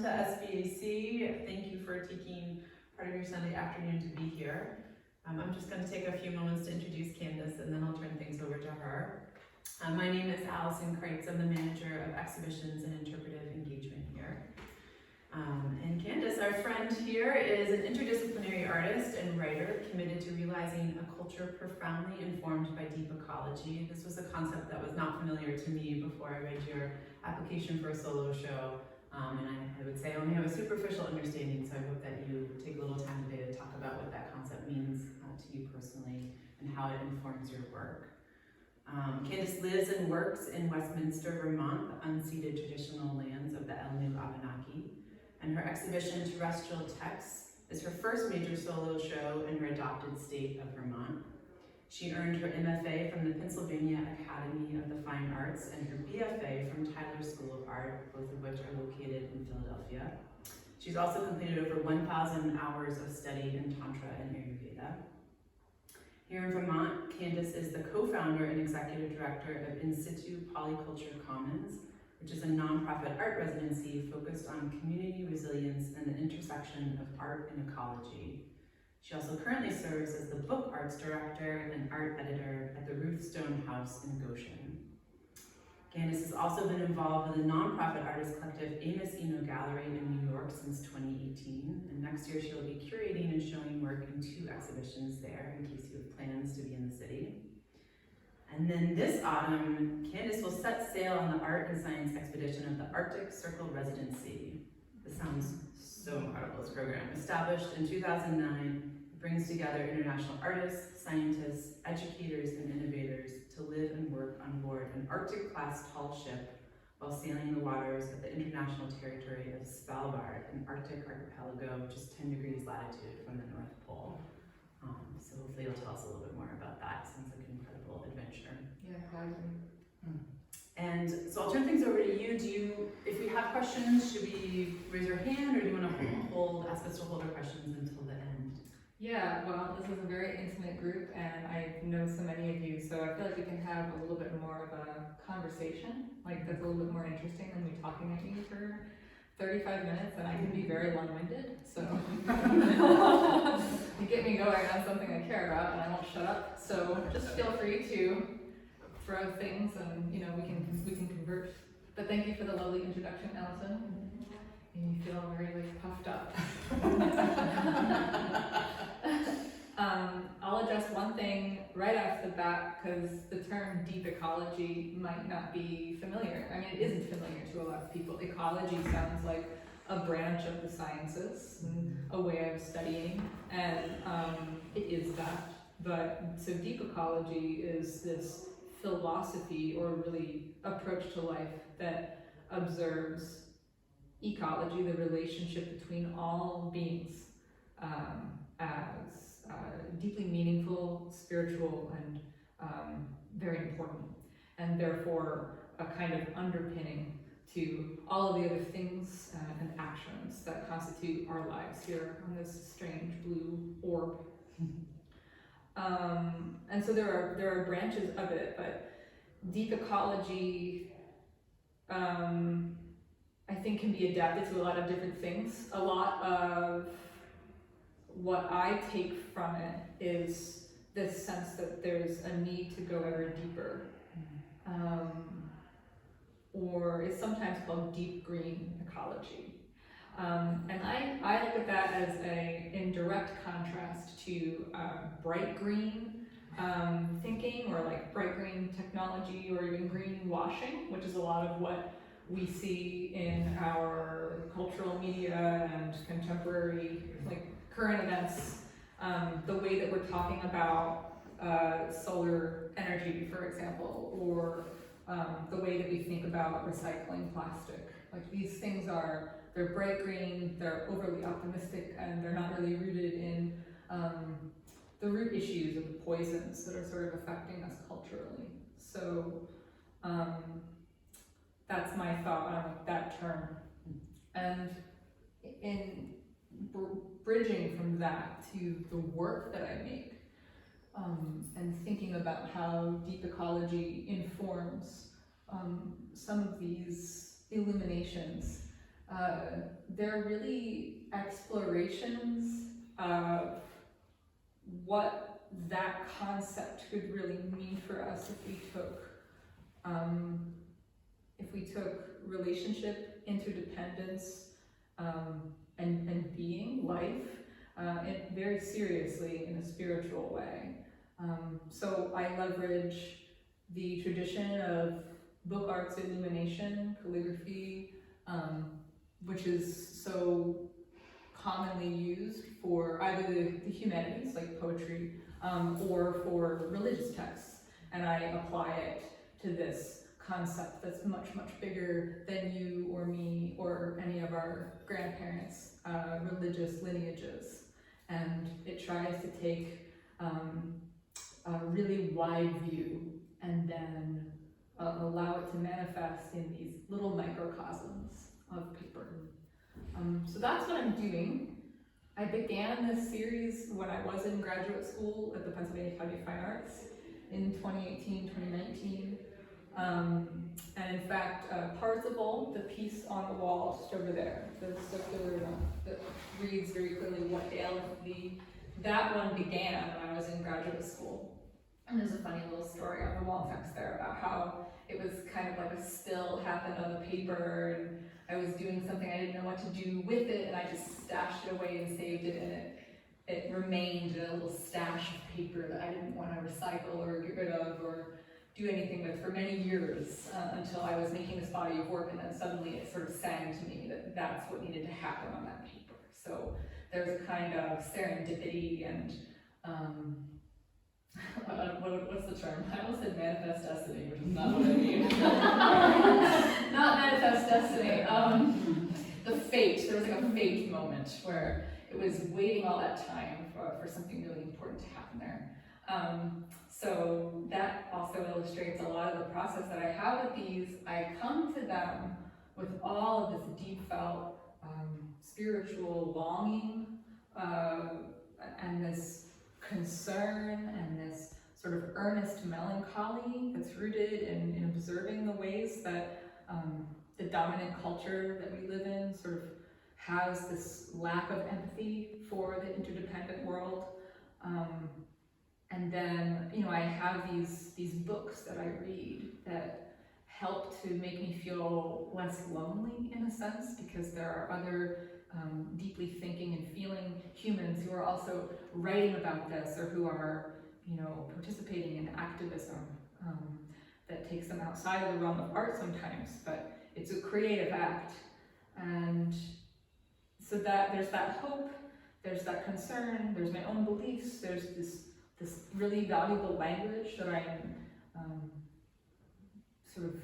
to SVAC. Thank you for taking part of your Sunday afternoon to be here. I'm just going to take a few moments to introduce Candace, and then I'll turn things over to her. My name is Allison Kreitz. I'm the manager of exhibitions and interpretive engagement here. And Candace, our friend here, is an interdisciplinary artist and writer committed to realizing a culture profoundly informed by deep ecology. This was a concept that was not familiar to me before I read your application for a solo show. And I would say I only have a superficial understanding, so I hope that you take a little time today to talk about what that concept means to you personally and how it informs your work. Candace lives and works in Westminster, Vermont, the unceded traditional lands of the Elnu Abenaki. And her exhibition, Terrestrial Texts, is her first major solo show in her adopted state of Vermont. She earned her MFA from the Pennsylvania Academy of the Fine Arts and her BFA from Tyler School of Art, both of which are located in Philadelphia. She's also completed over 1,000 hours of study in Tantra and Ayurveda. Here in Vermont, Candace is the co-founder and executive director of In Situ Polyculture Commons, which is a nonprofit art residency focused on community resilience and the intersection of art and ecology. She also currently serves as the book arts director and art editor at the Ruth Stone House in Goshen. Candace has also been involved with the nonprofit artist collective Amos Eno Gallery in New York since 2018, and next year she'll be curating and showing work in 2 exhibitions there in case you have plans to be in the city. And then this autumn, Candace will set sail on the art and science expedition of the Arctic Circle Residency. This sounds so incredible, this program. Established in 2009, it brings together international artists, scientists, educators, and innovators to live and work on board an Arctic-class tall ship while sailing the waters of the international territory of Svalbard, an Arctic archipelago just 10 degrees latitude from the North Pole. So hopefully you'll tell us a little bit more about that. Sounds like an incredible adventure. Yeah, gladly. And so I'll turn things over to you. If we have questions, should we raise our hand, or do you want to ask us to hold our questions until the end? Yeah, well, this is a very intimate group, and I know so many of you, so I feel like we can have a little bit more of a conversation, like that's a little bit more interesting than me talking at you for 35 minutes, and I can be very long-winded, so you get me going on something I care about, and I won't shut up. So just feel free to throw things, and we can converse. But thank you for the lovely introduction, Allison. You feel very puffed up. I'll address one thing right off the bat, because the term deep ecology might not be familiar. I mean, it isn't familiar to a lot of people. Ecology sounds like a branch of the sciences, and a way of studying, and it is that. But so deep ecology is this philosophy, or really approach to life, that observes ecology, the relationship between all beings, as deeply meaningful, spiritual, and very important, and therefore a kind of underpinning to all of the other things and actions that constitute our lives here on this strange blue orb. And so there are branches of it, but deep ecology, I think, can be adapted to a lot of different things. A lot of what I take from it is this sense that there's a need to go ever deeper. Or it's sometimes called deep green ecology. And I look at that as in direct contrast to bright green thinking, or like bright green technology, or even greenwashing, which is a lot of what we see in our cultural media and contemporary, current events. The way that we're talking about solar energy, for example, or the way that we think about recycling plastic. These things they're bright green, they're overly optimistic, and they're not really rooted in the root issues of the poisons that are sort of affecting us culturally. So that's my thought on that term. And in bridging from that to the work that I make, and thinking about how deep ecology informs some of these illuminations, they're really explorations of what that concept could really mean for us if we took relationship, interdependence, and being, life, very seriously in a spiritual way. So I leverage the tradition of book arts illumination, calligraphy, which is so commonly used for either the humanities, like poetry, or for religious texts. And I apply it to this concept that's much, much bigger than you or me or any of our grandparents' religious lineages. And it tries to take a really wide view and then allow it to manifest in these little microcosms of paper. So that's what I'm doing. I began this series when I was in graduate school at the Pennsylvania Academy of Fine Arts in 2018, 2019. And in fact, Parzival, the piece on the wall just over there, the circular one that reads very clearly what aileth thee, that one began when I was in graduate school. And there's a funny little story on the wall text there about how it was kind of like a spill happened on the paper, and I was doing something I didn't know what to do with it, and I just stashed it away and saved it, and it remained a little stash of paper that I didn't want to recycle or get rid of or do anything with for many years until I was making this body of work, and then suddenly it sort of sang to me that that's what needed to happen on that paper. So there's a kind of serendipity and what's the term? I almost said manifest destiny, which is not what I mean. Not manifest destiny. The fate. There was like a fate moment where it was waiting all that time for something really important to happen there. So that also illustrates a lot of the process that I have with these. I come to them with all of this deep felt spiritual longing and this concern and this sort of earnest melancholy that's rooted in observing the ways that the dominant culture that we live in sort of has this lack of empathy for the interdependent world. And then, I have these books that I read that help to make me feel less lonely in a sense, because there are other deeply thinking and feeling humans who are also writing about this, or who are, participating in activism that takes them outside of the realm of art sometimes, but it's a creative act. And so that there's that hope, there's that concern, there's my own beliefs, there's this really valuable language that I'm sort of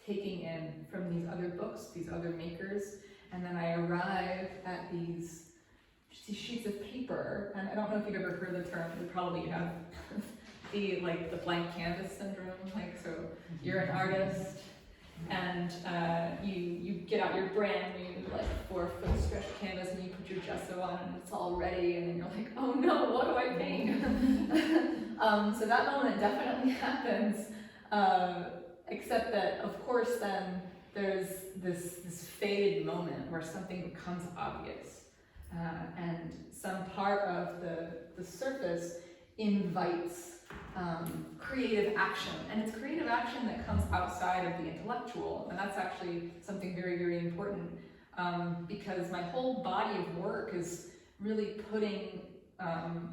taking in from these other books, these other makers, and then I arrive at these sheets of paper, and I don't know if you've ever heard the term, you probably have, the blank canvas syndrome, so you're an artist, and you get out your brand new 4-foot stretch canvas and you put your gesso on and it's all ready, and then you're like, oh no, what do I paint? So that moment definitely happens, except that of course then there's this faded moment where something becomes obvious, and some part of the surface invites creative action, and it's creative action that comes outside of the intellectual, and that's actually something very, very important, because my whole body of work is really putting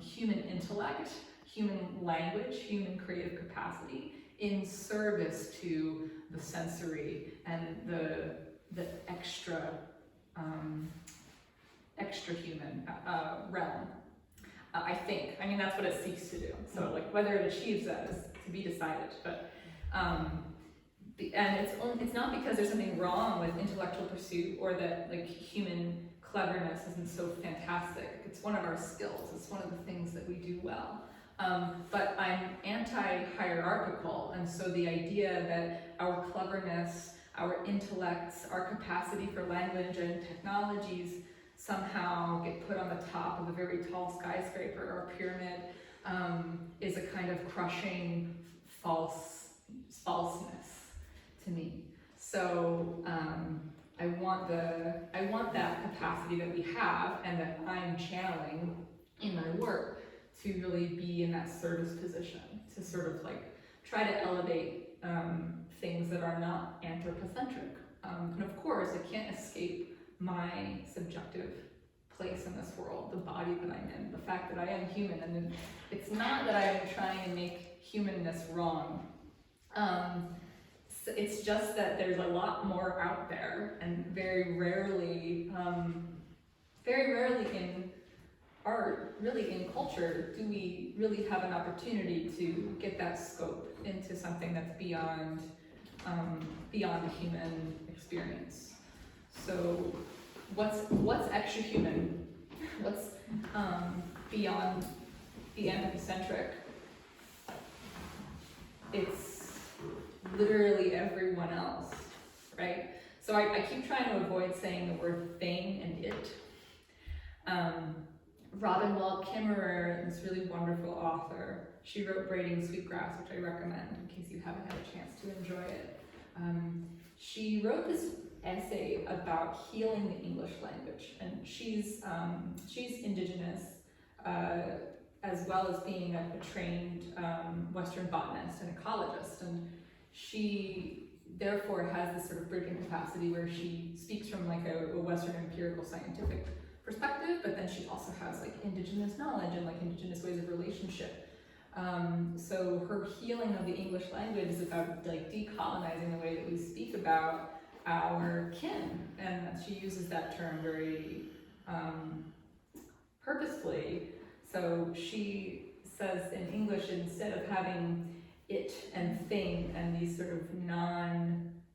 human intellect, human language, human creative capacity in service to the sensory and the extra human realm. I think. I mean, that's what it seeks to do. So, whether it achieves that is to be decided. But and it's not because there's something wrong with intellectual pursuit or that human cleverness isn't so fantastic. It's one of our skills. It's one of the things that we do well. But I'm anti-hierarchical, and so the idea that our cleverness, our intellects, our capacity for language and technologies somehow get put on the top of a very tall skyscraper or pyramid is a kind of crushing falseness to me. So I want that capacity that we have and that I'm channeling in my work to really be in that service position, to sort of like try to elevate things that are not anthropocentric. And of course, I can't escape my subjective place in this world, the body that I'm in, the fact that I am human. And it's not that I'm trying to make humanness wrong. It's just that there's a lot more out there, and very rarely in art, really in culture, do we really have an opportunity to get that scope into something that's beyond the human experience. So what's extra human? What's beyond the anthropocentric? It's literally everyone else, right? So I keep trying to avoid saying the word thing and it. Robin Wall Kimmerer, this really wonderful author, she wrote Braiding Sweetgrass, which I recommend in case you haven't had a chance to enjoy it. She wrote this essay about healing the English language, and she's indigenous, as well as being a trained Western botanist and ecologist, and she therefore has this sort of bridging capacity where she speaks from like a Western empirical scientific perspective, but then she also has like indigenous knowledge and like indigenous ways of relationship. So her healing of the English language is about like decolonizing the way that we speak about our kin, and she uses that term very purposefully. So she says in English, instead of having it and thing and these sort of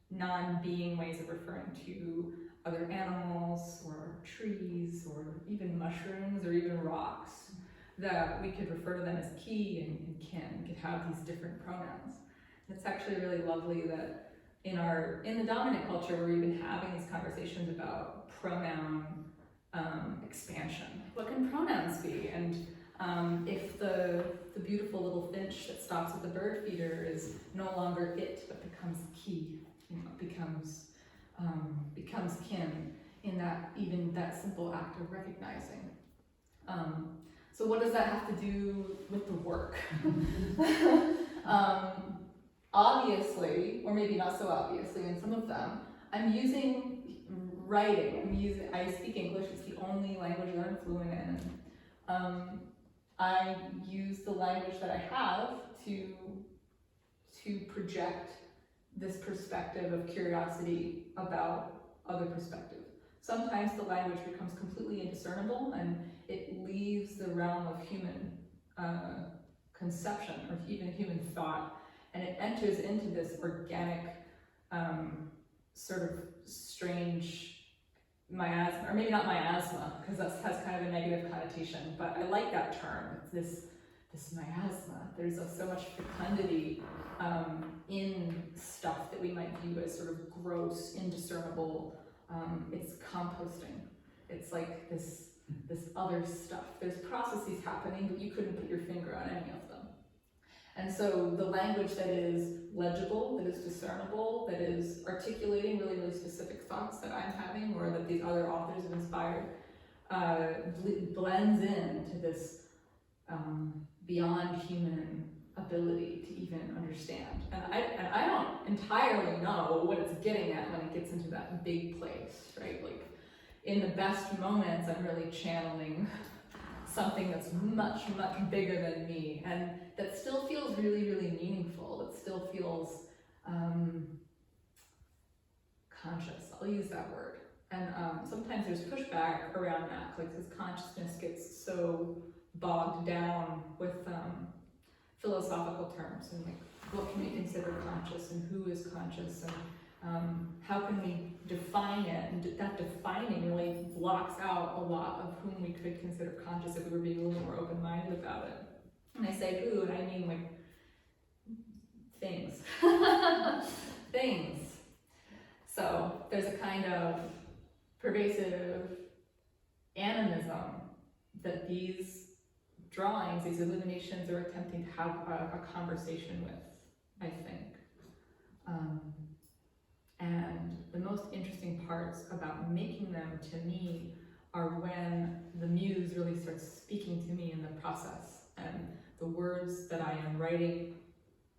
non-being ways of referring to other animals or trees or even mushrooms or even rocks, that we could refer to them as ki and kin, could have these different pronouns. It's actually really lovely that in the dominant culture, we're even having these conversations about pronoun expansion. What can pronouns be? And if the beautiful little finch that stops at the bird feeder is no longer it, but becomes ki, becomes kin in that simple act of recognizing. So what does that have to do with the work? Obviously, or maybe not so obviously in some of them, I'm using writing. I speak English, it's the only language that I'm fluent in. I use the language that I have to project this perspective of curiosity about other perspectives. Sometimes the language becomes completely indiscernible and it leaves the realm of human conception or even human thought, and it enters into this organic sort of strange miasma, or maybe not miasma, because that has kind of a negative connotation, but I like that term. It's this miasma. There's so much fecundity in stuff that we might view as sort of gross, indiscernible. It's composting. It's like this other stuff. There's processes happening, but you couldn't put your finger on any of them. And so the language that is legible, that is discernible, that is articulating really, really specific thoughts that I'm having or that these other authors have inspired, blends into this beyond human ability to even understand. And I don't entirely know what it's getting at when it gets into that big place, right? Like in the best moments, I'm really channeling something that's much, much bigger than me, and that still feels really, really meaningful. It still feels conscious. I'll use that word. And sometimes there's pushback around that, like this consciousness gets so bogged down with philosophical terms and like what can we consider conscious and who is conscious and how can we define it, and that defining really blocks out a lot of whom we could consider conscious if we were being a little more open-minded about it. And I say who, and I mean like things. Things. So there's a kind of pervasive animism that these drawings, these illuminations are attempting to have a conversation with, I think. And the most interesting parts about making them to me are when the muse really starts speaking to me in the process, and the words that I am writing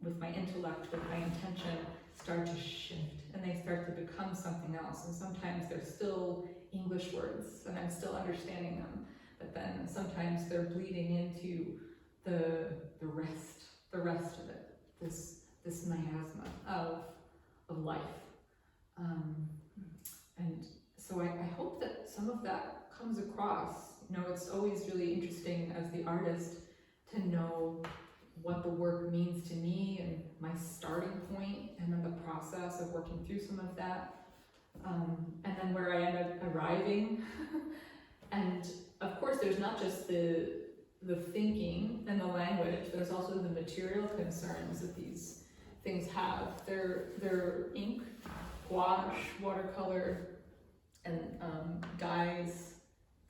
with my intellect, with my intention, start to shift, and they start to become something else. And sometimes they're still English words, and I'm still understanding them, but then sometimes they're bleeding into the rest of it, this miasma of life. And so I hope that some of that comes across. You know, it's always really interesting as the artist to know what the work means to me and my starting point, and then the process of working through some of that, and then where I end up arriving. And of course, there's not just the thinking and the language, there's also the material concerns that these things have. They're ink, gouache, watercolor, and dyes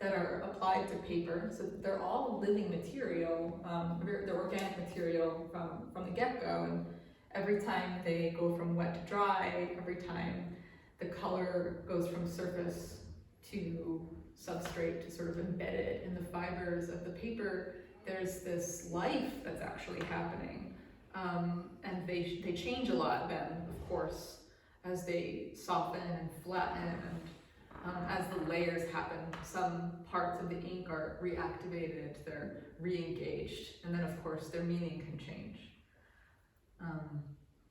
that are applied to paper. So they're all living material, they're organic material from the get-go, and every time they go from wet to dry, every time the color goes from surface to substrate to sort of embedded in the fibers of the paper, there's this life that's actually happening. And they change a lot then, of course, as they soften and flatten, and as the layers happen. Some parts of the ink are reactivated, they're re-engaged, and then of course their meaning can change.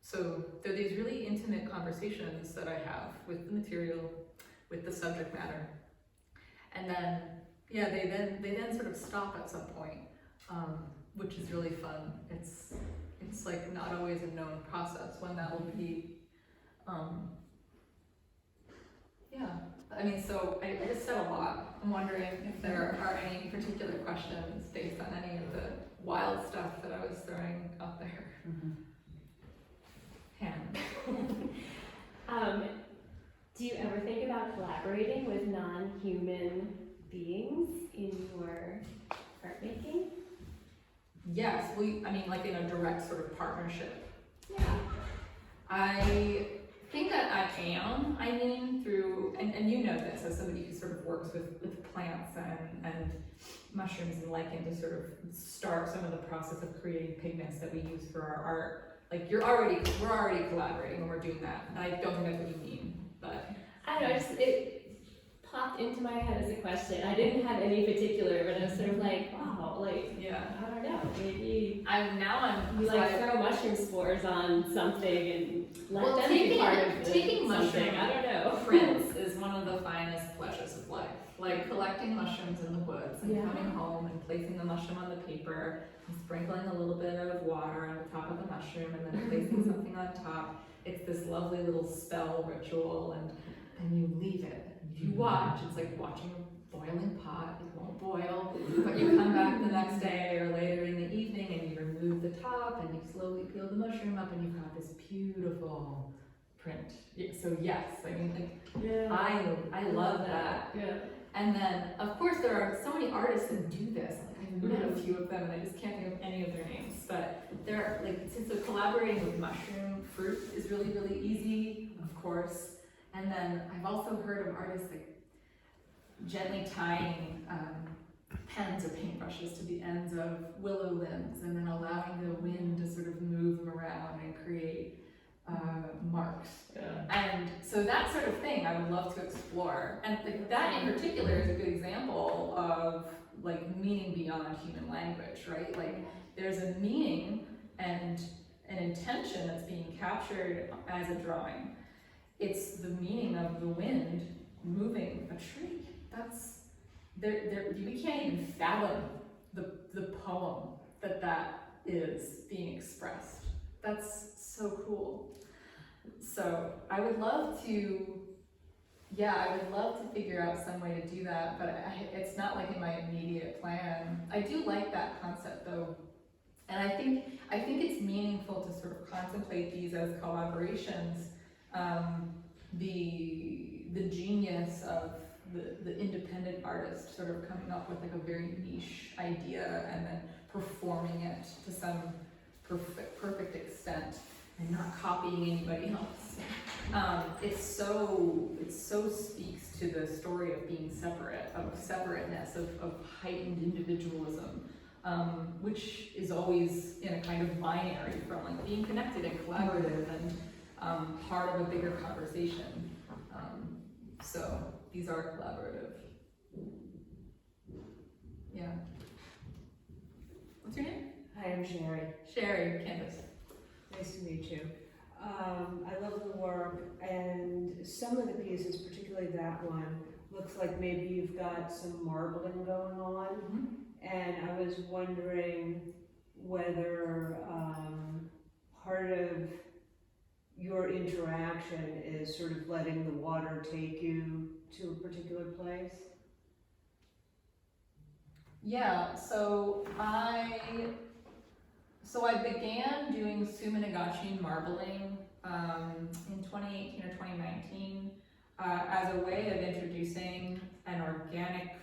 So there are these really intimate conversations that I have with the material, with the subject matter. And then, yeah, they then sort of stop at some point, which is really fun. It's like not always a known process when that will be. Yeah, I mean, so I just said a lot. I'm wondering if there are any particular questions based on any of the wild stuff that I was throwing out there. Hannah. Do you ever think about collaborating with non-human beings in your art making? Yes, I mean, like in a direct sort of partnership. Yeah. I think that I am, I mean, through, and you know this as somebody who sort of works with plants and mushrooms and lichen to sort of start some of the process of creating pigments that we use for our art. Like we're already collaborating when we're doing that. And I don't think that's what you mean, but. I don't know, it popped into my head as a question. I didn't have any particular, but I was sort of like, wow, like, yeah, I don't know, maybe I'm you like throw mushroom spores on something and let them taking, be part of taking something. mushroom I don't know. prints is one of the finest pleasures of life. Like collecting mushrooms in the woods and coming home and placing the mushroom on the paper and sprinkling a little bit of water on the top of the mushroom and then placing something on top. It's this lovely little spell ritual, and you leave it. You watch, it's like watching a boiling pot. It won't boil, but you come back the next day or later in the evening and you remove the top and you slowly peel the mushroom up and you've got this beautiful print. So yes, I mean, like, I love that. Yeah. And then, of course, there are so many artists that do this. Like, I've met a few of them, and I just can't think of any of their names. But they're like, so collaborating with mushroom fruit is really, really easy, of course. And then I've also heard of artists like gently tying pens or paintbrushes to the ends of willow limbs, and then allowing the wind to sort of move them around and create marks. And so that sort of thing I would love to explore. And that in particular is a good example of like meaning beyond human language, right? Like there's a meaning and an intention that's being captured as a drawing. It's the meaning of the wind moving a tree. That's we can't even fathom the poem that is being expressed. That's so cool. So I would love to figure out some way to do that, but it's not like in my immediate plan. I do like that concept though, and I think it's meaningful to sort of contemplate these as collaborations. The genius of the independent artist sort of coming up with like a very niche idea and then performing it to some perfect extent, and not copying anybody else. It so speaks to the story of being separate, of separateness, of heightened individualism, which is always in a kind of binary from like being connected and collaborative and part of a bigger conversation. So these are collaborative. Yeah. What's your name? Hi, I'm Sherry. Sherry, Candace. Nice to meet you. I love the work, and some of the pieces, particularly that one, looks like maybe you've got some marbling going on. Mm-hmm. And I was wondering whether part of your interaction is sort of letting the water take you to a particular place. Yeah, so I began doing Suminagachi marbling in 2018 or 2019 as a way of introducing an organic,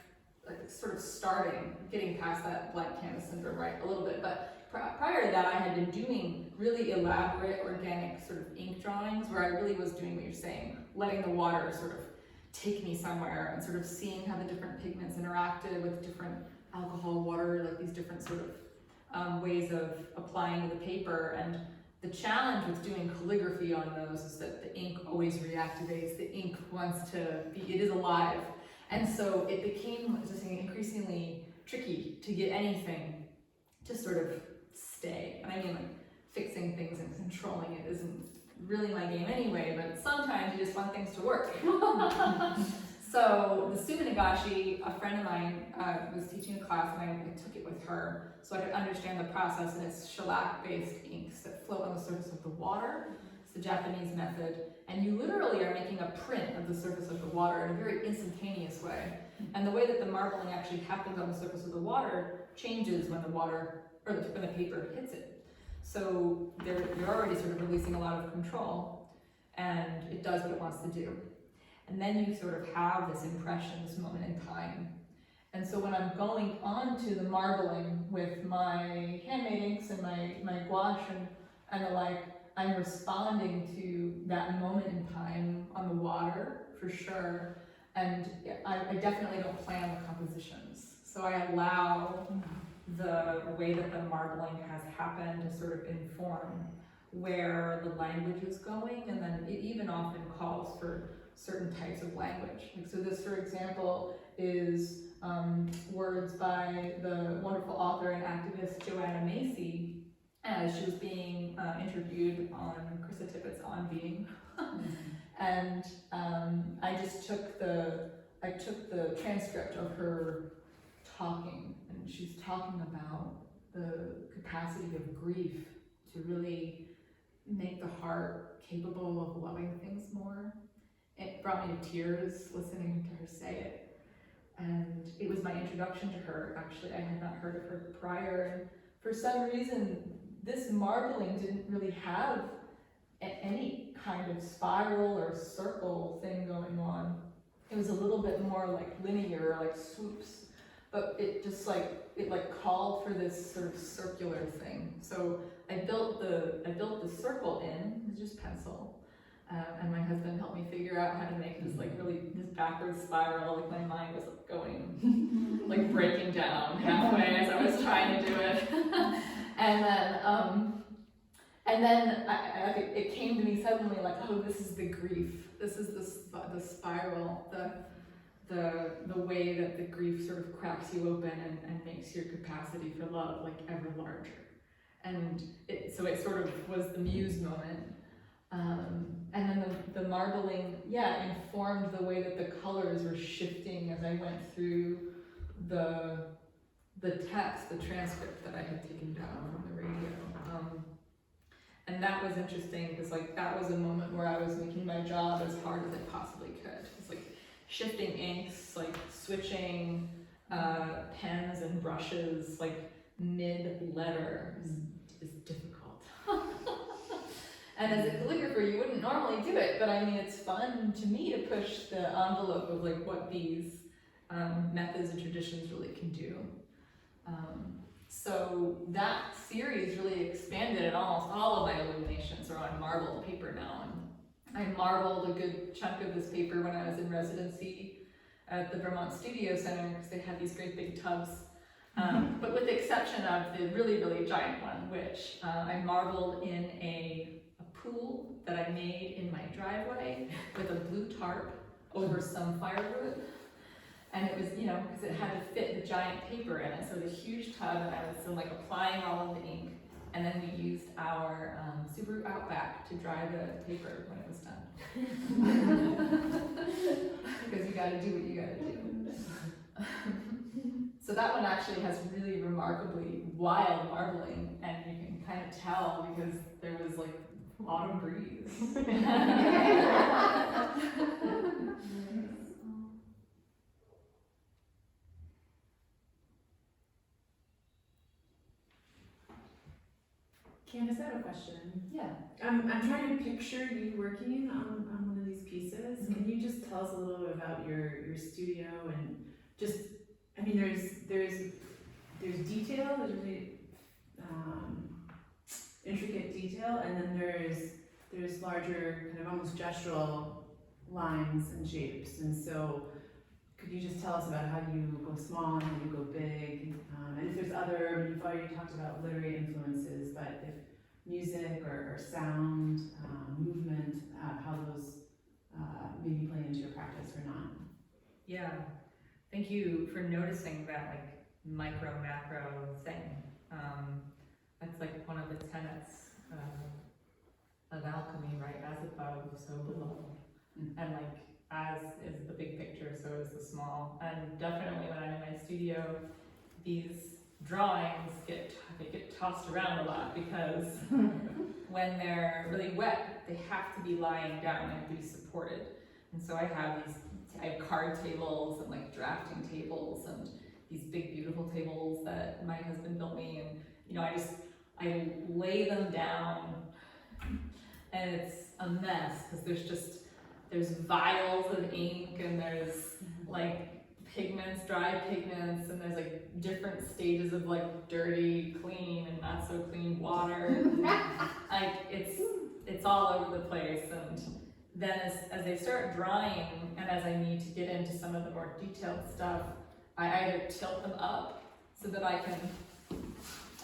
sort of starting, getting past that black canvas syndrome, right, a little bit, but prior to that I had been doing really elaborate organic sort of ink drawings where I really was doing what you're saying, letting the water sort of take me somewhere and sort of seeing how the different pigments interacted with different alcohol, water, like these different sort of ways of applying to the paper. And the challenge with doing calligraphy on those is that the ink always reactivates. The ink wants to be, it is alive. And so it became just increasingly tricky to get anything to sort of stay. And I mean, like, fixing things and controlling it isn't really my game anyway, but sometimes you just want things to work. So the Suminagashi, a friend of mine was teaching a class and I took it with her so I could understand the process, and it's shellac-based inks that float on the surface of the water. It's the Japanese method, and you literally are making a print of the surface of the water in a very instantaneous way. And the way that the marbling actually happens on the surface of the water changes when the water, or when the paper hits it. So you're already sort of releasing a lot of control, and it does what it wants to do. And then you sort of have this impression, this moment in time. And so when I'm going on to the marbling with my handmade inks and my gouache and the like, I'm responding to that moment in time on the water, for sure. And I definitely don't plan the compositions. So I allow the way that the marbling has happened to sort of inform where the language is going, and then it even often calls for certain types of language. Like, so this, for example, is words by the wonderful author and activist Joanna Macy as she was being interviewed on Krista Tippett's On Being. And I just took the transcript of her talking, and she's talking about the capacity of grief to really make the heart capable of loving things more. It brought me to tears listening to her say it. And it was my introduction to her, actually. I had not heard of her prior. And for some reason, this marbling didn't really have any kind of spiral or circle thing going on. It was a little bit more like linear, like swoops. But it just called for this sort of circular thing. So I built the circle in, it was just pencil. And my husband helped me figure out how to make this this backwards spiral. Like, my mind was going, like, breaking down halfway as I was trying to do it. And then it came to me suddenly, like, oh, this is the grief. This is the spiral, the way that the grief sort of cracks you open and makes your capacity for love like ever larger. And so it sort of was the muse moment. And then the marbling, informed the way that the colors were shifting as I went through the text, the transcript that I had taken down on the radio. And that was interesting because, like, that was a moment where I was making my job as hard as I possibly could. It's like shifting inks, like switching pens and brushes, like mid-letter is difficult. And as a calligrapher, you wouldn't normally do it, but I mean, it's fun to me to push the envelope of like what these methods and traditions really can do. So that series really expanded, and almost all of my illuminations are on marbled paper now. And I marbled a good chunk of this paper when I was in residency at the Vermont Studio Center because they had these great big tubs. But with the exception of the really, really giant one, which I marbled in a pool that I made in my driveway with a blue tarp over some firewood. And it was, because it had to fit the giant paper in it, so it was a huge tub, and I was like applying all of the ink, and then we used our Subaru Outback to dry the paper when it was done. Because you gotta do what you gotta do. So that one actually has really remarkably wild marbling, and you can kind of tell because there was like autumn breeze. Candace, I have a question. Yeah. I'm trying to picture you working on one of these pieces. Mm-hmm. Can you just tell us a little bit about your studio and just, I mean, there's detail, there's really intricate detail, and then there's larger kind of almost gestural lines and shapes. And so, could you just tell us about how you go small and how you go big, and if there's other, you've already talked about literary influences, but if music or sound, movement, how those maybe play into your practice or not? Yeah, thank you for noticing that like micro macro thing. That's like one of the tenets of alchemy, right? As above, so below. And like as is the big picture, so is the small. And definitely when I'm in my studio, these drawings get tossed around a lot because when they're really wet, they have to be lying down, they have to be supported. And so I have card tables and like drafting tables and these big beautiful tables that my husband built me, and I lay them down, and it's a mess because there's vials of ink, and there's like pigments, dry pigments, and there's like different stages of like dirty, clean, and not so clean water. Like it's all over the place. And then as they start drying, and as I need to get into some of the more detailed stuff, I either tilt them up so that I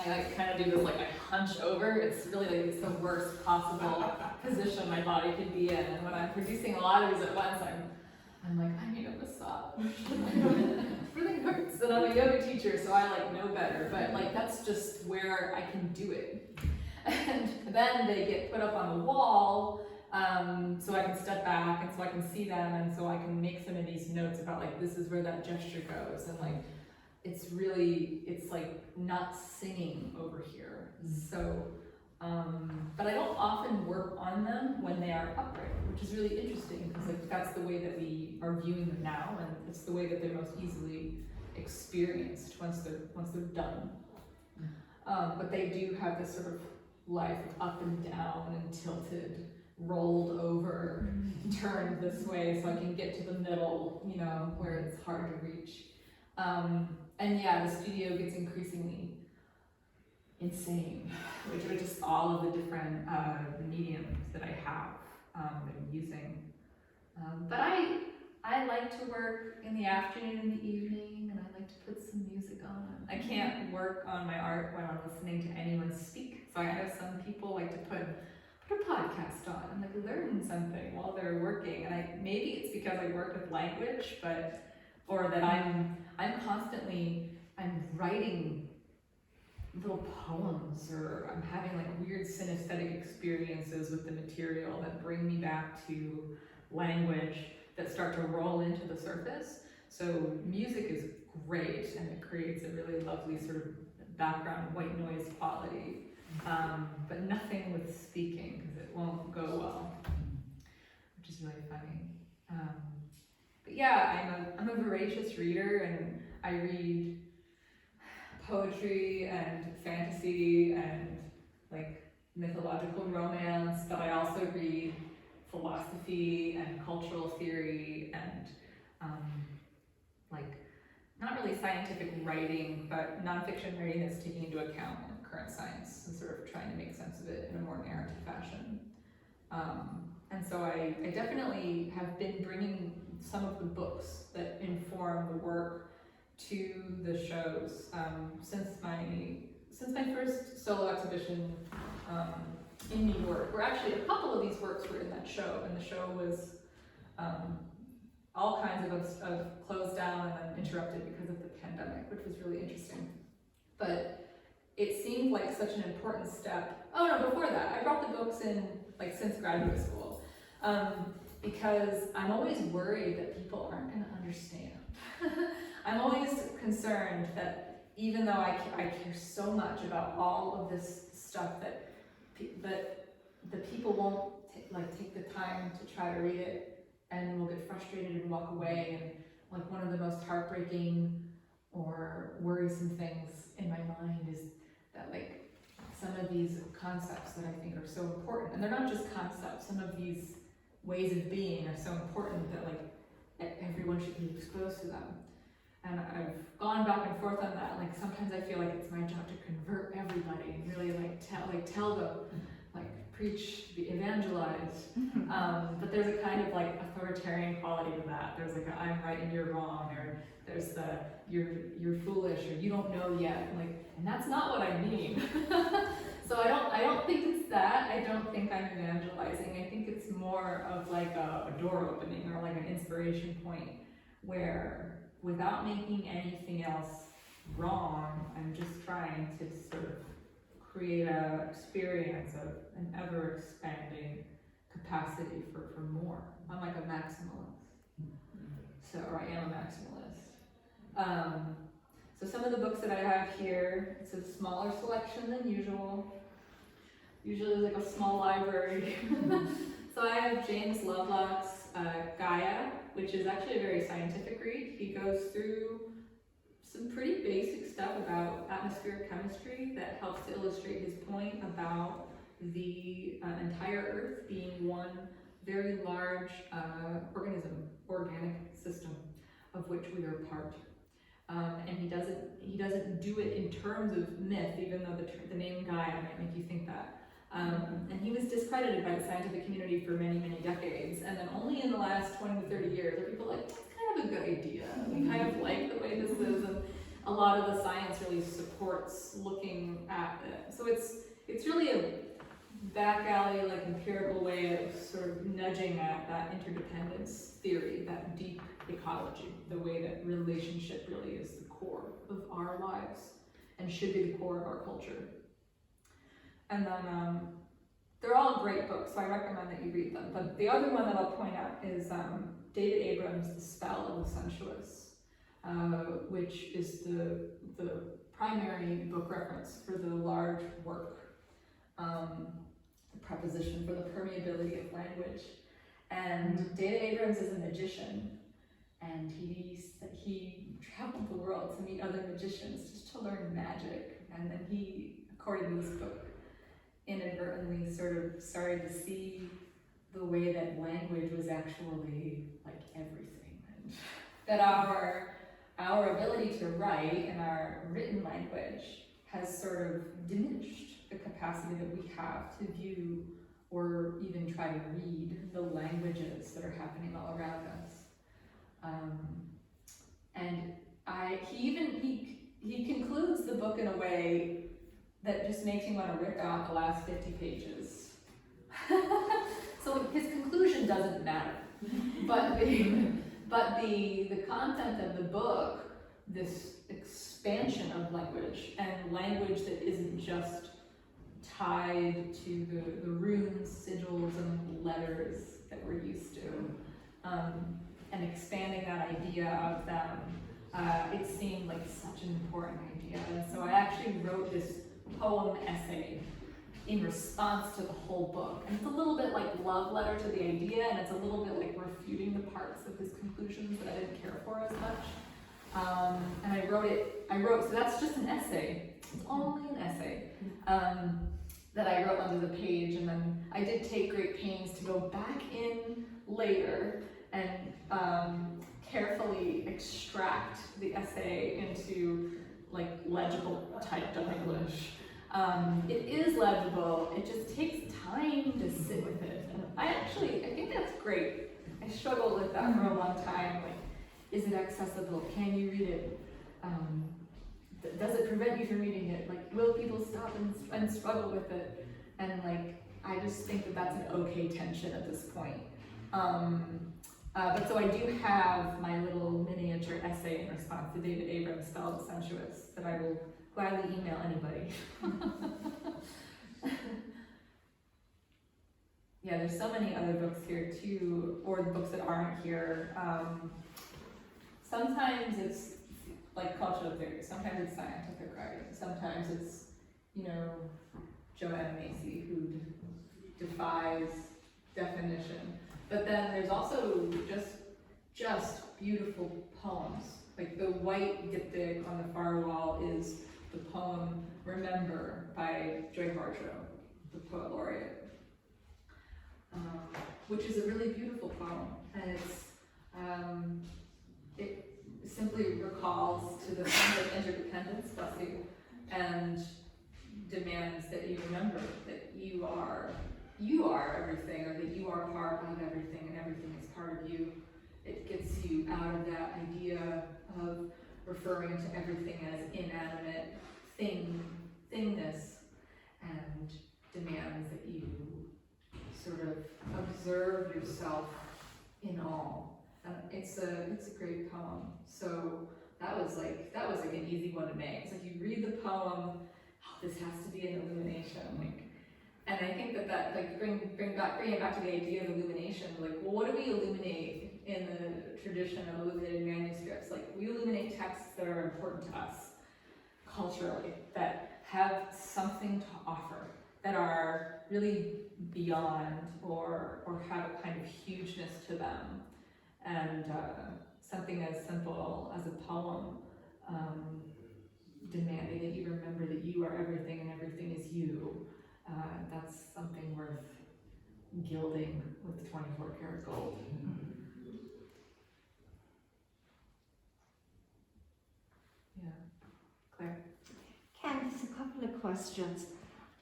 like kind of do this like I hunch over. It's really like it's the worst possible position my body could be in. And when I'm producing a lot of these at once, I'm like, I need a massage. Everything hurts. And I'm a yoga teacher, so I like know better. But like that's just where I can do it. And then they get put up on the wall, so I can step back and so I can see them, and so I can make some of these notes about like this is where that gesture goes, and like it's like not singing over here. So, but I don't often work on them when they are upright, which is really interesting because like that's the way that we are viewing them now, and it's the way that they're most easily experienced once they're done. But they do have this sort of life of up and down and tilted, rolled over, turned this way so I can get to the middle, where it's hard to reach. And yeah, the studio gets increasingly insane, which are just all of the different mediums that I have that I'm using. But I like to work in the afternoon and the evening, and I like to put some music on. I can't work on my art while I'm listening to anyone speak. So I know some people like to put a podcast on and like learn something while they're working. And maybe it's because I work with language, or that I'm writing little poems, or I'm having like weird synesthetic experiences with the material that bring me back to language that start to roll into the surface. So music is great, and it creates a really lovely sort of background white noise quality, but nothing with speaking because it won't go well, which is really funny. But yeah, I'm a voracious reader, and I read poetry and fantasy and like mythological romance, but I also read philosophy and cultural theory and like not really scientific writing, but nonfiction writing that's taking into account current science and sort of trying to make sense of it in a more narrative fashion. And so I definitely have been bringing some of the books that inform the work to the shows since my first solo exhibition in New York, where actually a couple of these works were in that show, and the show was all kinds of closed down and then interrupted because of the pandemic, which was really interesting. But it seemed like such an important step. Oh no, before that, I brought the books in like since graduate school, because I'm always worried that people aren't going to understand. I'm always concerned that even though I care so much about all of this stuff, that the people won't take the time to try to read it, and will get frustrated and walk away. And like one of the most heartbreaking or worrisome things in my mind is that like some of these concepts that I think are so important, and they're not just concepts, some of these ways of being are so important that like everyone should be exposed to them. And I've gone back and forth on that. Like sometimes I feel like it's my job to convert everybody and really tell them, preach, evangelize. But there's a kind of like authoritarian quality to that. There's like a, I'm right and you're wrong, or there's the you're foolish, or you don't know yet. And that's not what I mean. So I don't think it's that. I don't think I'm evangelizing. I think it's more of like a door opening or like an inspiration point where, without making anything else wrong, I'm just trying to sort of create an experience of an ever-expanding capacity for more. I'm like a maximalist. Or I am a maximalist. So some of the books that I have here, it's a smaller selection than usual. Usually like a small library. So I have James Lovelock's Gaia, which is actually a very scientific read. He goes through some pretty basic stuff about atmospheric chemistry that helps to illustrate his point about the entire Earth being one very large organic system of which we are part. And he doesn't do it in terms of myth, even though the name Gaia might make you think that. And he was discredited by the scientific community for many, many decades. And then only in the last 20 to 30 years are people like, that's kind of a good idea. We kind of like the way this is. And a lot of the science really supports looking at it. So it's really a back alley, like empirical way of sort of nudging at that interdependence theory, that deep ecology, the way that relationship really is the core of our lives and should be the core of our culture. And then they're all great books, so I recommend that you read them. But the other one that I'll point out is David Abrams' The Spell of the Sensuous, which is the primary book reference for the large work, the preposition for the permeability of language. And David Abrams is a magician, and he traveled the world to meet other magicians just to learn magic. And then he, according to this book, inadvertently sort of started to see the way that language was actually like everything, and that our ability to write and our written language has sort of diminished the capacity that we have to view or even try to read the languages that are happening all around us. And he concludes the book in a way that just makes me want to rip out the last 50 pages. So his conclusion doesn't matter, but the content of the book, this expansion of language, and language that isn't just tied to the runes, sigils, and letters that we're used to, and expanding that idea of them, it seemed like such an important idea. And so I actually wrote this poem essay in response to the whole book. And it's a little bit like love letter to the idea, and it's a little bit like refuting the parts of his conclusions that I didn't care for as much. And I wrote, so that's just an essay. It's only an essay that I wrote under the page, and then I did take great pains to go back in later and carefully extract the essay into like legible typed up English. It is legible, it just takes time to sit with it. And I think that's great. I struggled with that for a long time. Like, is it accessible? Can you read it? Does it prevent you from reading it? Like, will people stop and struggle with it? And like, I just think that that's an okay tension at this point. But so I do have my little miniature essay in response to David Abrams' Spelled Sensuous that I will gladly email anybody. Yeah, there's so many other books here too, or books that aren't here. Sometimes it's like cultural theory, sometimes it's scientific writing, sometimes it's, Joanna Macy who defies definition. But then there's also just beautiful poems. Like the white diptych on the far wall is the poem Remember by Joy Harjo, the poet laureate, which is a really beautiful poem. And it simply recalls to the sense of interdependence, bless you, and demands that you remember that you are everything, or that you are part of everything and everything is part of you. It gets you out of that idea of referring to everything as inanimate thingness, and demands that you sort of observe yourself in all. It's a great poem. So that was like an easy one to make. It's like you read the poem, this has to be an illumination. And I think that like bringing it back to the idea of illumination. Like, well, what do we illuminate in the tradition of illuminated manuscripts? Like, we illuminate texts that are important to us culturally, that have something to offer, that are really beyond or have a kind of hugeness to them. And something as simple as a poem demanding that you remember that you are everything and everything is you. That's something worth gilding with 24 karat gold. Yeah, Claire? Candace, a couple of questions.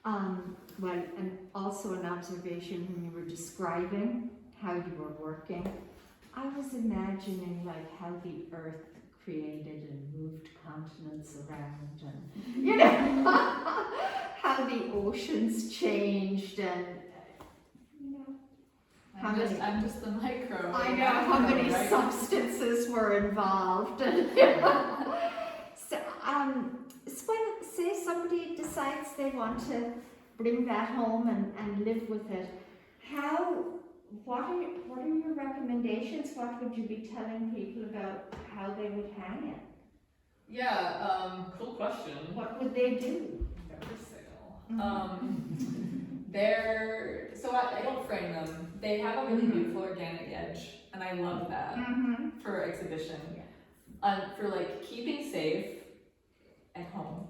And also an observation when you were describing how you were working. I was imagining like how the earth created and moved continents around, and how the oceans changed, and I'm just the micro. I know how many substances were involved. So, say somebody decides they want to bring that home and live with it, what are your recommendations? What would you be telling people about how they would hang it? Yeah, cool question. What would they do? So I don't frame them. They have a really beautiful organic edge, and I love that for exhibition. For like keeping safe at home,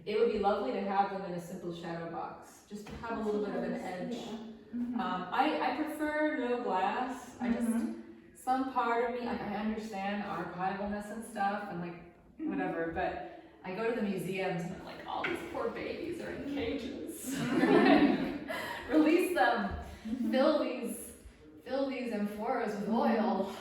it would be lovely to have them in a simple shadow box, just to have a little bit of an edge. I prefer no glass. I just, some part of me, I understand archivalness and stuff and like whatever, but I go to the museums and I'm like, all these poor babies are in cages. Release them. Fill these amphoras with oil.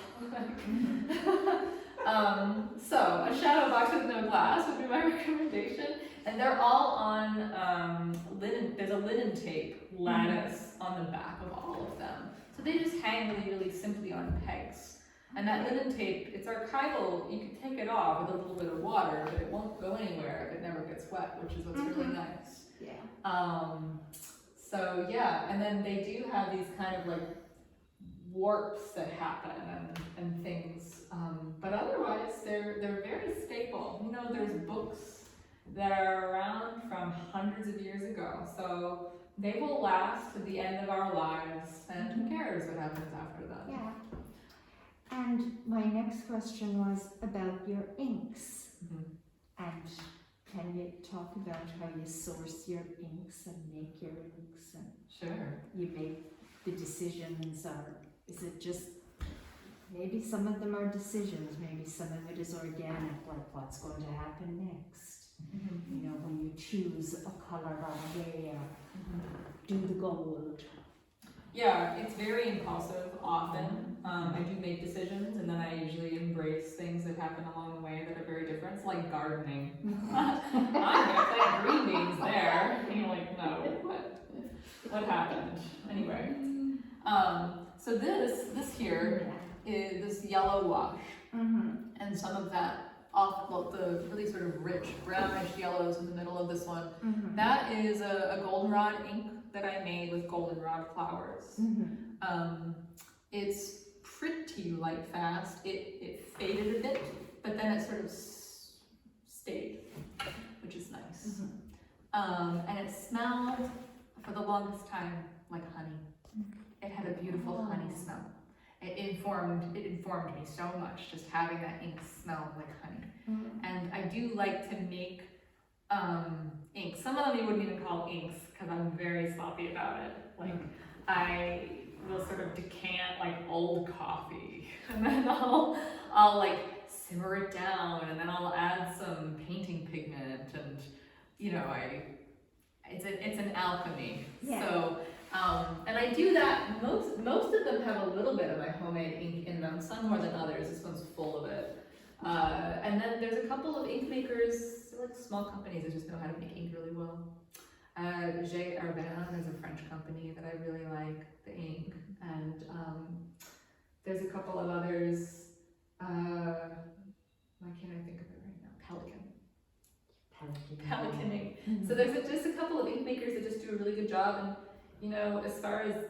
So a shadow box with no glass would be my recommendation. And they're all on linen. There's a linen tape lattice on the back of all of them. So they just hang really, really simply on pegs. And that linen tape, it's archival. You can take it off with a little bit of water, but it won't go anywhere if it never gets wet, which is what's really nice. Yeah. So yeah, and then they do have these kind of like warps that happen and things. But otherwise, they're very stable. There's books that are around from hundreds of years ago. So they will last to the end of our lives, and who cares what happens after that? Yeah. And my next question was about your inks. And can you talk about how you source your inks and make your inks, and Sure. you make the decisions, or is it just maybe some of them are decisions, maybe some of it is organic, like what's going to happen next. You know, when you choose a color or a way or do the gold. Yeah, it's very impulsive often. I do make decisions and then I usually embrace things that happen along the way that are very different. It's like gardening. I'm gonna plant green beans there. And you're like, no, what happened? Anyway. So this here is this yellow wash. And some of that the really sort of rich brownish yellows in the middle of this one. That is a goldenrod ink that I made with goldenrod flowers. It's pretty light fast. It faded a bit, but then it sort of stayed, which is nice. And it smelled for the longest time like honey. It had a beautiful honey smell. It informed me so much, just having that ink smell like honey. And I do like to make ink. Some of them you wouldn't even call inks because I'm very sloppy about it. Like I will sort of decant like old coffee, and then I'll like simmer it down, and then I'll add some painting pigment, and you know it's an alchemy. So. And I do that, most of them have a little bit of my homemade ink in them, some more than others. This one's full of it. And then there's a couple of ink makers, like small companies that just know how to make ink really well. J. Arban is a French company that I really like, the ink. And there's a couple of others, why can't I think of it right now? Pelican ink. So there's just a couple of ink makers that just do a really good job. And you know, as far as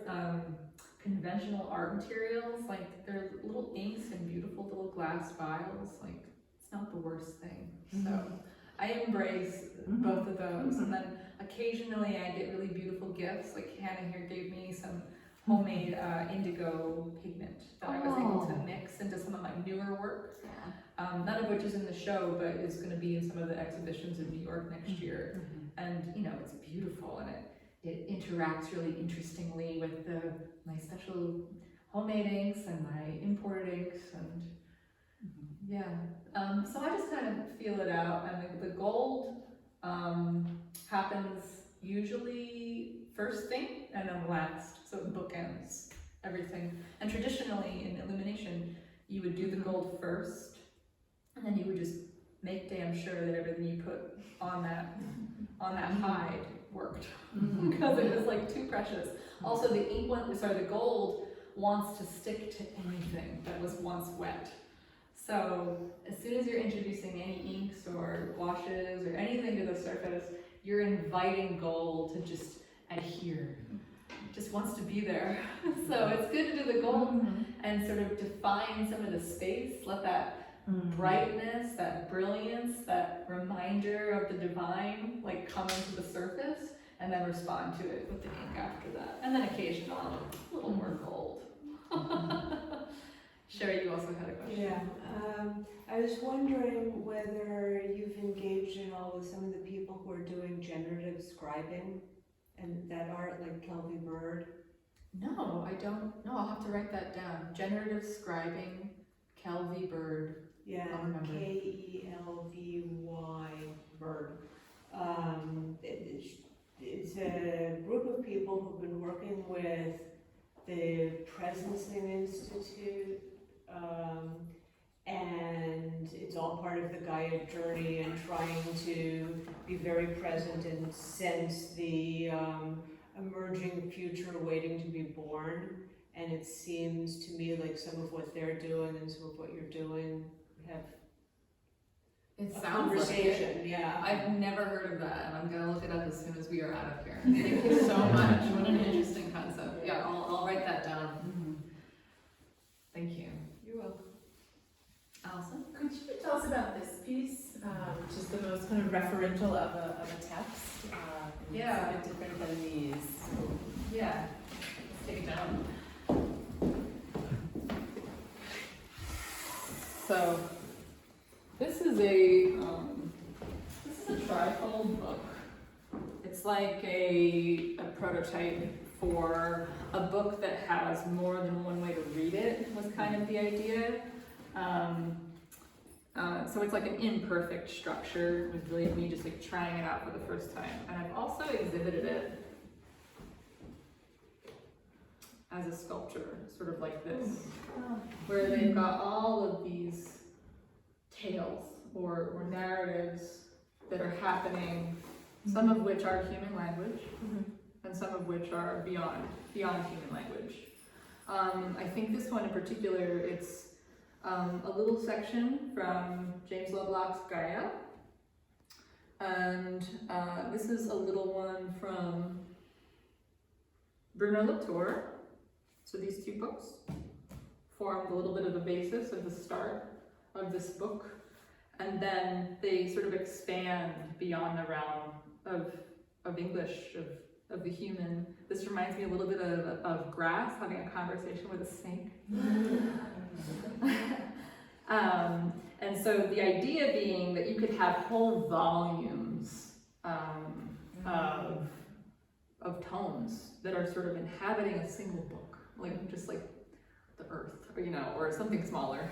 conventional art materials, like they're little inks in beautiful little glass vials, like it's not the worst thing. So I embrace both of those. And then occasionally I get really beautiful gifts, like Hannah here gave me some homemade indigo pigment that I was able to mix into some of my newer work. None of which is in the show, but is going to be in some of the exhibitions in New York next year. And you know, it's beautiful, and it interacts really interestingly with my special homemade inks and my imported inks, and so I just kind of feel it out. And the gold happens usually first thing and then last, so it bookends everything. And traditionally in illumination, you would do the gold first, and then you would just make damn sure that everything you put on that hide worked, because it was like too precious. Also, the gold wants to stick to anything that was once wet. So as soon as you're introducing any inks or washes or anything to the surface, you're inviting gold to just adhere. It just wants to be there. So it's good to do the gold and sort of define some of the space, let that brightness, that brilliance, that reminder of the divine, like come into the surface, and then respond to it with the ink after that. And then occasionally a little more gold. Sherry, you also had a question. Yeah, I was wondering whether you've engaged at all with some of the people who are doing generative scribing and that art, like Kelvy Bird. No, I don't. No, I'll have to write that down. Generative scribing, Kelvy Bird. Yeah, Kelvy Bird. It's a group of people who've been working with the Presencing Institute, and it's all part of the guided journey and trying to be very present and sense the emerging future waiting to be born. And it seems to me like some of what they're doing and some of what you're doing have It a sounds conversation. like it. Yeah. I've never heard of that, and I'm gonna look it up as soon as we are out of here. Thank you so much. What an interesting concept. Yeah, I'll write that down. Thank you. You're welcome. Allison? Could you tell us about this piece, which is the most kind of referential of a text? Yeah. It's a bit different than these. Yeah. Let's take it down. So, this is a trifold book. It's like a prototype for a book that has more than one way to read it was kind of the idea. So it's like an imperfect structure. It was really me just like trying it out for the first time. And I've also exhibited it as a sculpture, sort of like this, where they've got all of these tales or narratives that are happening, some of which are human language, and some of which are beyond human language. I think this one in particular, it's a little section from James Lovelock's Gaia, and this is a little one from Bruno Latour. So these two books formed a little bit of a basis of the start of this book, and then they sort of expand beyond the realm of English, of the human. This reminds me a little bit of grass having a conversation with a snake. And so the idea being that you could have whole volumes of tones that are sort of inhabiting a single book, like just like the earth, or, you know, or something smaller.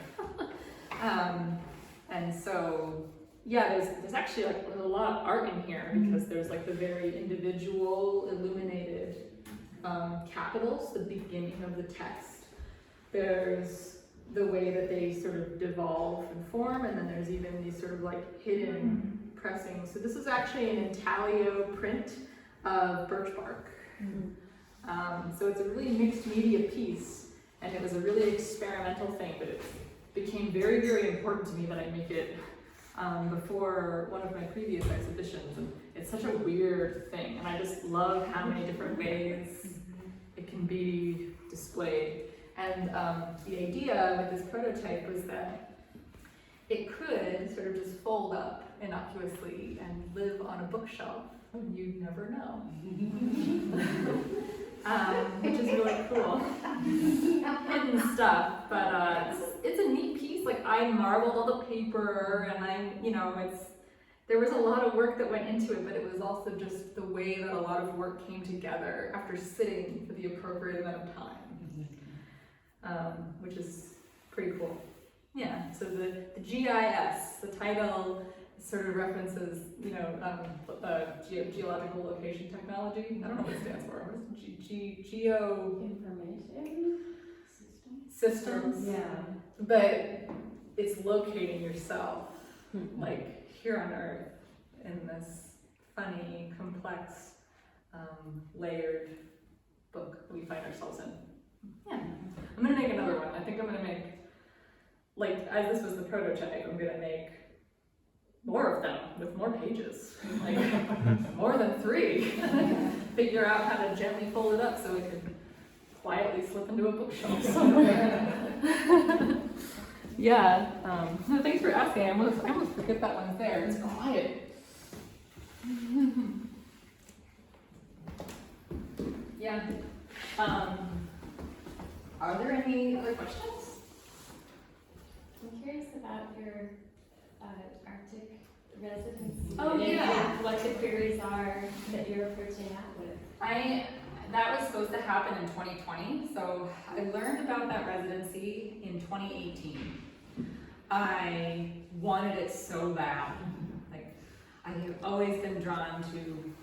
And so, yeah, there's actually like a lot of art in here, because there's like the very individual illuminated capitals, the beginning of the text. There's the way that they sort of devolve and form, and then there's even these sort of like hidden pressings. So this is actually an intaglio print of birch bark. So it's a really mixed media piece, and it was a really experimental thing, but it became very, very important to me that I make it before one of my previous exhibitions. And it's such a weird thing, and I just love how many different ways it can be displayed. And the idea with this prototype was that it could sort of just fold up innocuously and live on a bookshelf. You'd never know. Which is really cool. Hidden stuff, but it's a neat piece. Like, I marbled all the paper, and there was a lot of work that went into it, but it was also just the way that a lot of work came together after sitting for the appropriate amount of time. Which is pretty cool. Yeah, so the GIS, the title sort of references, geological location technology. I don't know what it stands for. What is geo... Information systems. Yeah. But it's locating yourself, like here on Earth, in this funny, complex, layered book that we find ourselves in. Yeah. I'm gonna make another one. I think I'm gonna make, like, as this was the prototype, I'm gonna make more of them with more pages, like more than 3. Figure out how to gently fold it up so it can quietly slip into a bookshelf somewhere. Yeah. No, thanks for asking. I almost forget that one's there. It's quiet. Yeah. Are there any other questions? I'm curious about your Arctic residency. Oh, yeah. What the queries are that you're approaching that with. That was supposed to happen in 2020, so I learned about that residency in 2018. I wanted it so bad. Like, I have always been drawn to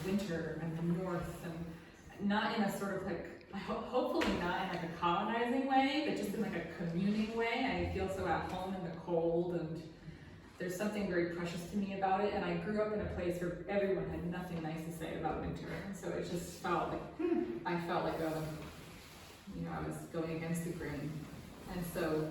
winter and the north, and not in a sort of like, hopefully not in like a colonizing way, but just in like a communing way. I feel so at home in the cold, and there's something very precious to me about it. And I grew up in a place where everyone had nothing nice to say about winter, and so it just felt like I felt like I was going against the grain. And so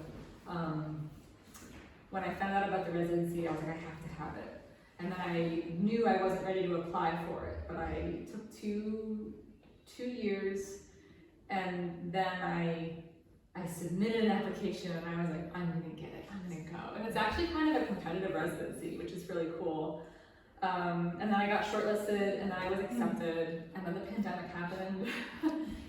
when I found out about the residency, I was like, I have to have it. And then I knew I wasn't ready to apply for it, but I took two years. And then I submitted an application, and I was like, I'm gonna get it, I'm gonna go. And it's actually kind of a competitive residency, which is really cool. And then I got shortlisted, and then I was accepted, and then the pandemic happened.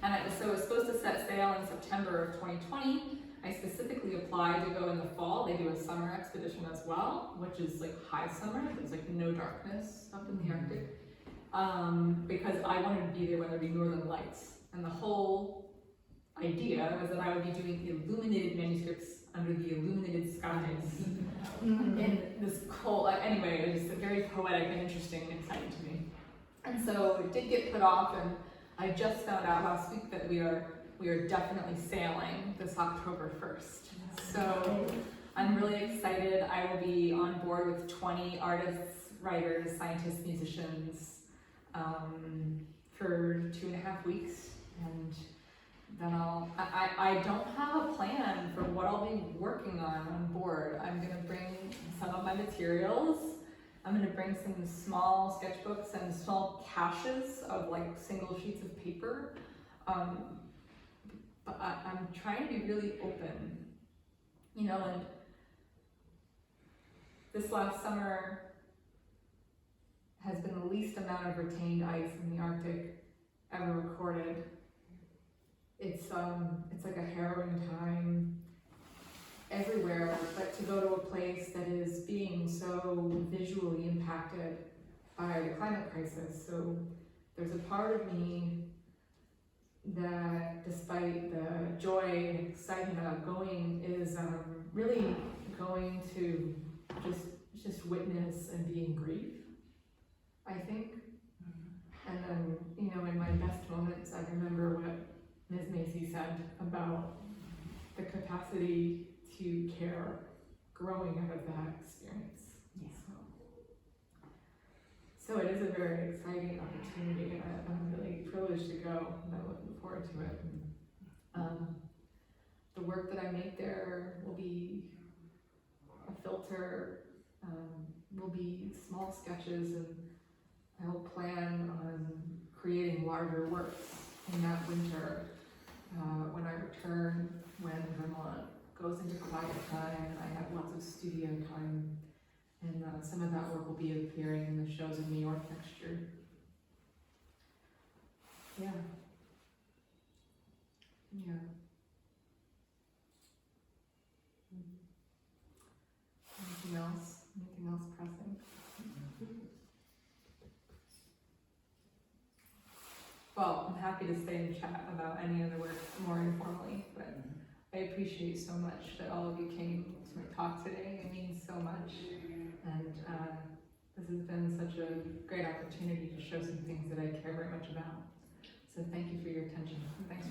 And it was supposed to set sail in September of 2020. I specifically applied to go in the fall. They do a summer expedition as well, which is like high summer. There's like no darkness up in the Arctic. because I wanted to be there when there'd be northern lights. And the whole idea was that I would be doing illuminated manuscripts under the illuminated skies. In this cold, anyway, it was just very poetic and interesting and exciting to me. And so it did get put off, and I just found out last week that we are definitely sailing this October 1st. So I'm really excited. I will be on board with 20 artists, writers, scientists, musicians for 2.5 weeks, and then I don't have a plan for what I'll be working on board. I'm gonna bring some of my materials. I'm gonna bring some small sketchbooks and small caches of like single sheets of paper. But I'm trying to be really open, you know, and this last summer has been the least amount of retained ice in the Arctic ever recorded. It's like a harrowing time everywhere, but to go to a place that is being so visually impacted by the climate crisis. So there's a part of me that, despite the joy and excitement about going, is really going to just witness and be in grief, I think. And then, you know, in my best moments, I remember what Ms. Macy said about the capacity to care growing out of that experience. Yeah. So it is a very exciting opportunity, and I'm really privileged to go, and I'm looking forward to it. And, the work that I make there will be a filter, will be small sketches, and I'll plan on creating larger works in that winter when I return, when Vermont goes into quiet time and I have lots of studio time. And some of that work will be appearing in the shows in New York next year. Yeah. Yeah. Anything else? Anything else pressing? Well, I'm happy to stay and chat about any of the work more informally, but I appreciate so much that all of you came to my talk today. It means so much. And this has been such a great opportunity to show some things that I care very much about. So thank you for your attention. Thanks